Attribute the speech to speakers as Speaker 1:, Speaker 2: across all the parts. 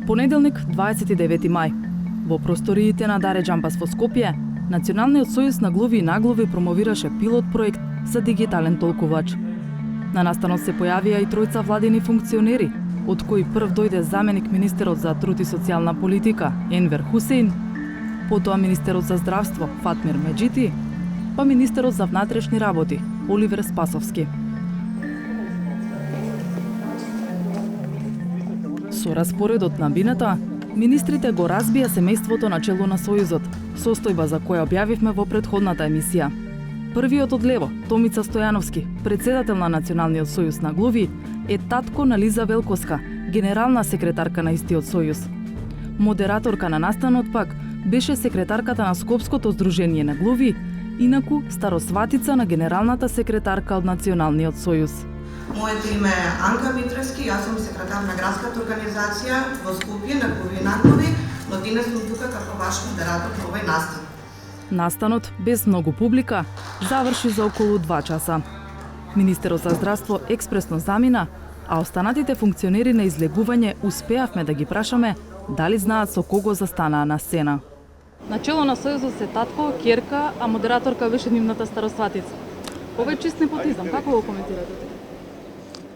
Speaker 1: Понеделник, 29 мај. Во просториите на Даре Џампас во Скопје, Националниот сојуз на глуви и наглуви промовираше пилот проект за дигитален толкувач. На настанот се појавија и тројца владини функционери, од кои прв дојде заменик министерот за труд и социјална политика Енвер Хусеин, потоа министерот за здравство Фатмир Меджити, па министерот за внатрешни работи Оливер Спасовски. Со распоредот на бината, министрите го разбија семејството на чело на Сојузот, состојба за која објавивме во претходната емисија. Првиот од лево, Томица Стојановски, председател на Националниот сојуз на глуви, е татко на Лиза Велкоска, генерална секретарка на истиот сојуз. Модераторка на настанот пак беше секретарката на Скопското здружение на глуви, инаку старосватица на генералната секретарка од Националниот сојуз.
Speaker 2: Моето име е Анка Митревски, јас сум секретар на градската организација во Скопје на глуви и наглуви, но денес сум тука како ваш модератор на овој настан.
Speaker 1: Настанот, без многу публика, заврши за околу 2 часа. Министерот за здравство експресно замина, а останатите функционери на излегување успеавме да ги прашаме дали знаат со кого застанаа на сцена. Начело на Сојузот се татко, ќерка, а модераторка беше нивната старосватица. Овој чист непотизам, како го коментирате?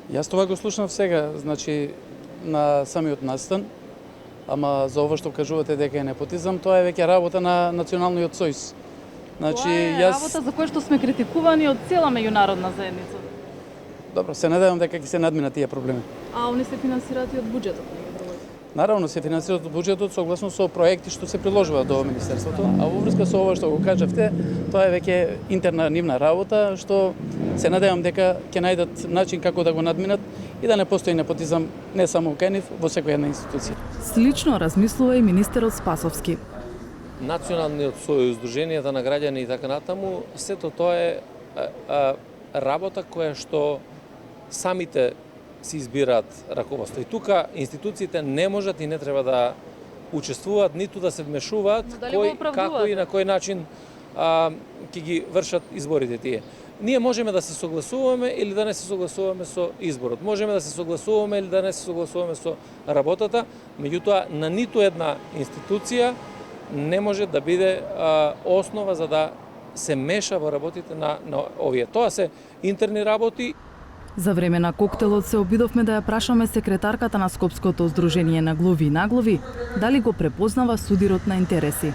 Speaker 3: Јас това го слушнав сега, значи, на самиот настан, ама за ова што кажувате дека е непотизам, тоа е веќе работа на Националниот сојуз. Значи,
Speaker 1: тоа е работа за која што сме критикувани од цела меѓународна заедница.
Speaker 3: Добро, се надевам дека ќе се надминат тие проблеми.
Speaker 1: А они се финансираат и од буџетот?
Speaker 3: Наравно се финансираат од буџетот согласно со проекти што се приложуваат до Министерството, а во врска со ова што го кажавте, тоа е веќе интерна нивна работа, што се надевам дека ќе најдат начин како да го надминат и да не постои непотизам не само кај нив, во секоја една институција.
Speaker 1: Слично размислува и министерот Спасовски.
Speaker 4: Националниот сојуз, Сдруженијата на граѓани и така натаму, сето тоа е работа која што самите си избираат раководство. И тука институциите не можат и не треба да учествуваат, ниту да се вмешуваат кој, како и на кој начин ќе ги вршат изборите тие. Ние можеме да се согласуваме или да не се согласуваме со изборот. Можеме да се согласуваме или да не се согласуваме со работата, меѓутоа на ниту една институција не може да биде основа за да се меша во работите на овие. Тоа се интерни работи.
Speaker 1: За време на коктелот се обидовме да ја прашаме секретарката на Скопското здружение на глуви и наглуви дали го препознава судирот на интереси.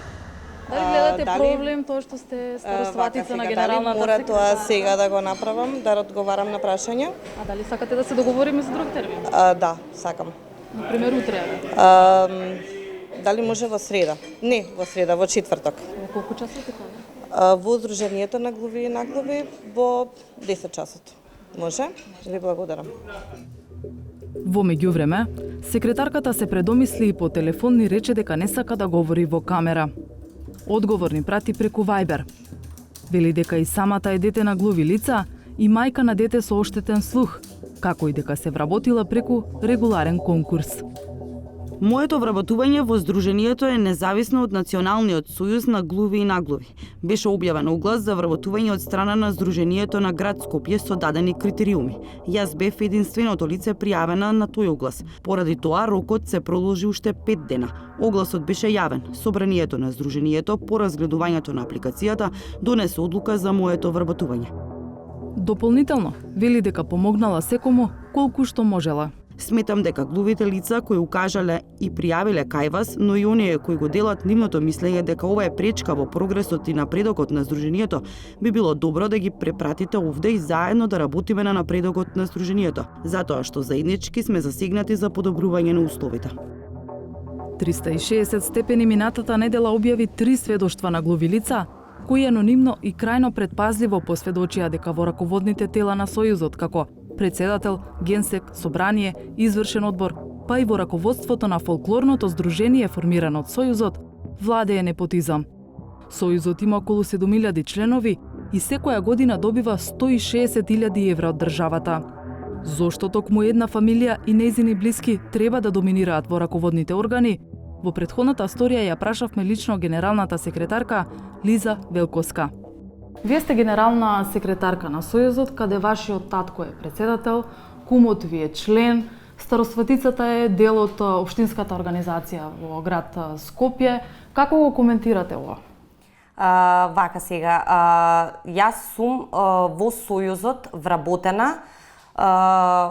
Speaker 1: Дали гледате проблем тоа што сте старосватица на генералната секретарка?
Speaker 5: Мора тоа сега да го направам, да одговарам на прашања.
Speaker 1: А дали сакате да се договориме за друг термин?
Speaker 5: Да, сакам.
Speaker 1: Например, утре?
Speaker 5: Дали може во среда? Не, во среда, во четврток.
Speaker 1: Во колку часот така?
Speaker 5: Во Здруженијето на глуви и наглуви во 10 часот. Може? Ви благодарам.
Speaker 1: Во меѓувреме, секретарката се предомисли и по телефон ни рече дека не сака да говори во камера. Одговор ни прати преку Viber. Вели дека и самата е дете на глуви лица и мајка на дете со оштетен слух, како и дека се вработила преку регуларен конкурс.
Speaker 6: Моето вработување во Сдруженијето е независно од Националниот сојуз на глуви и наглуви. Беше објавен оглас за вработување од страна на Сдруженијето на град Скопје со дадени критериуми. Јас бев единственото лице пријавена на тој оглас. Поради тоа рокот се продолжи уште 5 дена. Огласот беше јавен. Собранието на Сдруженијето по разгледувањето на апликацијата донесе одлука за моето вработување.
Speaker 1: Дополнително, вели дека помогнала секому колку што можела.
Speaker 6: Сметам дека глувите лица кои укажале и пријавиле кај вас, но и оние кои го делат нивното мислење дека ова е пречка во прогресот и напредокот на Сдруженијето, би било добро да ги препратите овде и заедно да работиме на напредокот на Сдруженијето, затоа што заеднички сме засегнати за подобрување на условите.
Speaker 1: 360 степени минатата недела објави 3 сведоштва на глуви лица, кои анонимно и крајно предпазливо посведочија дека во раководните тела на Сојузот, како председател, генсек, собрание, извршен одбор, па и во раководството на фолклорното здружение формирано од Сојузот, владее непотизам. Сојузот има околу 7.000 членови и секоја година добива 160.000 евра од државата. Зошто токму една фамилија и нејзини блиски треба да доминираат во раководните органи? Во претходната сторија ја прашавме лично генералната секретарка Лиза Велкоска. Вие сте генерална секретарка на Сојузот, каде вашиот татко е председател, кумот ви е член, Старосветицата е дел од општинската организација во град Скопје. Како го коментирате ова?
Speaker 7: Вака сега, јас сум во Сојузот вработена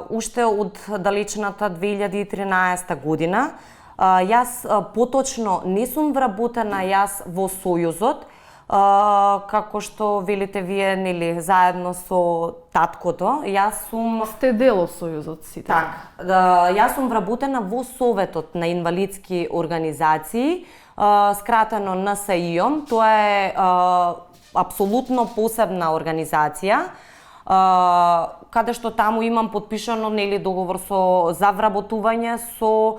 Speaker 7: уште од далечната 2013 година. Јас поточно не сум вработена јас во Сојузот, како што велите вие, нели, заедно со таткото. Јас сум...
Speaker 1: Сте дел од Сојузот сите.
Speaker 7: Така, јас сум вработена во Советот на инвалидски организации, скратено НСИ-ом. Тоа е апсолутно посебна организација, каде што таму имам подпишано, нели, договор за вработување со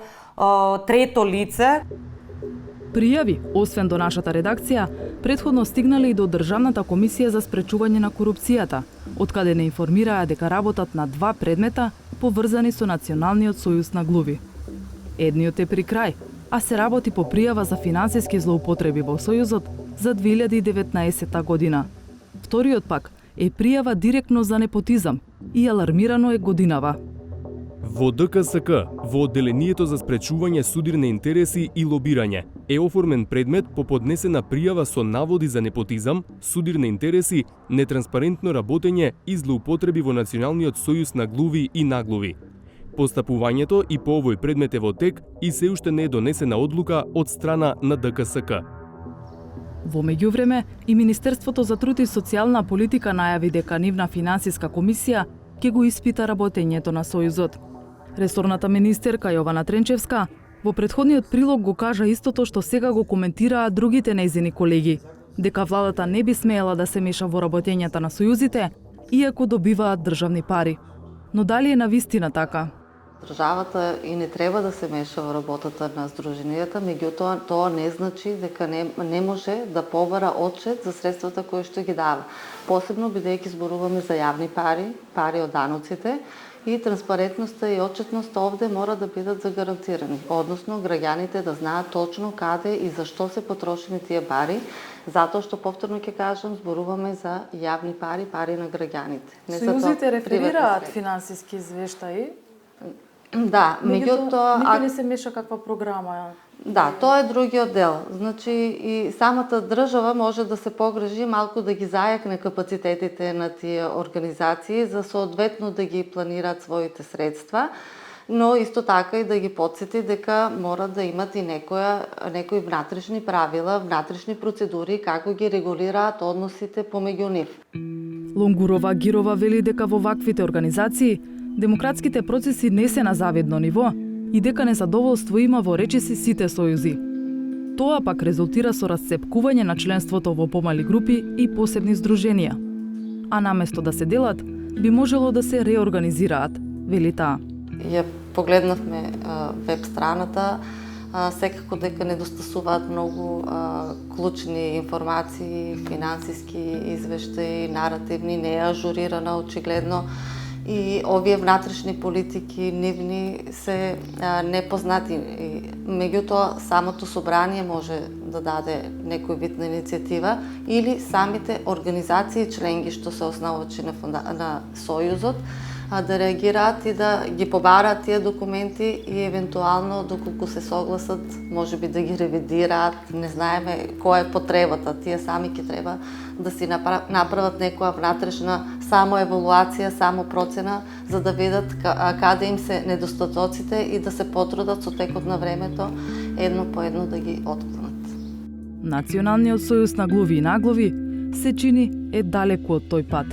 Speaker 7: трето лице.
Speaker 1: Пријави, освен до нашата редакција, претходно стигнале и до Државната комисија за спречување на корупцијата, откаде не информираа дека работат на 2 предмета поврзани со Националниот сојуз на глуви. Едниот е при крај, а се работи по пријава за финансиски злоупотреби во Сојузот за 2019 година. Вториот пак е пријава директно за непотизам и алармирано е годинава.
Speaker 8: Во ДКСК, во Одделението за спречување судирни интереси и лобирање, е оформен предмет по поднесена пријава со наводи за непотизам, судирни интереси, нетранспарентно работење и злоупотреби во Националниот сојуз на глуви и наглуви. Постапувањето и по овој предмет е во тек и се уште не е донесена одлука од страна на ДКСК.
Speaker 1: Во меѓувреме, и Министерството за труд и социјална политика најави дека нивна финансиска комисија ќе го испита работењето на Сојузот. Ресорната министерка Јована Тренчевска во претходниот прилог го кажа истото што сега го коментираа другите нејзини колеги, дека владата не би смеела да се меша во работењата на сојузите, иако добиваат државни пари. Но дали е навистина така?
Speaker 9: Државата и не треба да се меша во работата на здруженијата, меѓутоа тоа не значи дека не може да побара отчет за средствата кои што ги дава. Посебно бидејќи зборуваме за јавни пари, пари од даноците, и транспарентноста и отчетноста овде мора да бидат загарантирани. Односно, граѓаните да знаат точно каде и зашто се потрошени тие пари, затоа што, повторно ќе кажам, зборуваме за јавни пари, пари на граѓаните.
Speaker 1: Сојузите реферираат финансиски извештаи.
Speaker 9: Да, меѓутоа...
Speaker 1: Никој не се меша каква програма.
Speaker 9: Да, тоа е другиот дел. Значи, и самата држава може да се погрижи малку да ги зајакне капацитетите на тие организации за соодветно да ги планираат своите средства, но исто така и да ги подсети дека мора да имат и некои внатрешни правила, внатрешни процедури како ги регулираат односите помеѓу нив.
Speaker 1: Лонгурова Гирова вели дека во ваквите организации демократските процеси не се на завидно ниво и дека незадоволство има во речиси сите сојузи. Тоа пак резултира со расцепкување на членството во помали групи и посебни здруженија. А наместо да се делат, би можело да се реорганизираат, вели таа.
Speaker 9: Ја погледнавме веб страната, секако дека недостасуваат многу клучни информации, финансиски извештаи, наративни, не е ажурирана очигледно. И овие внатрешни политики нивни се непознати. Меѓутоа, самото собрание може да даде некој вид на иницијатива или самите организации членки што се основачи на Сојузот да реагираат и да ги побараат тие документи и евентуално, доколку се согласат, може би да ги ревидираат. Не знаеме која е потребата. Тие сами ќе треба да си направат некоја внатрешна самоевалуација, самопроцена, за да видат каде им се недостатоците и да се потрудат со текот на времето едно по едно да ги отклонат.
Speaker 1: Националниот сојуз на глуви и наглуви се чини е далеку од тој пат.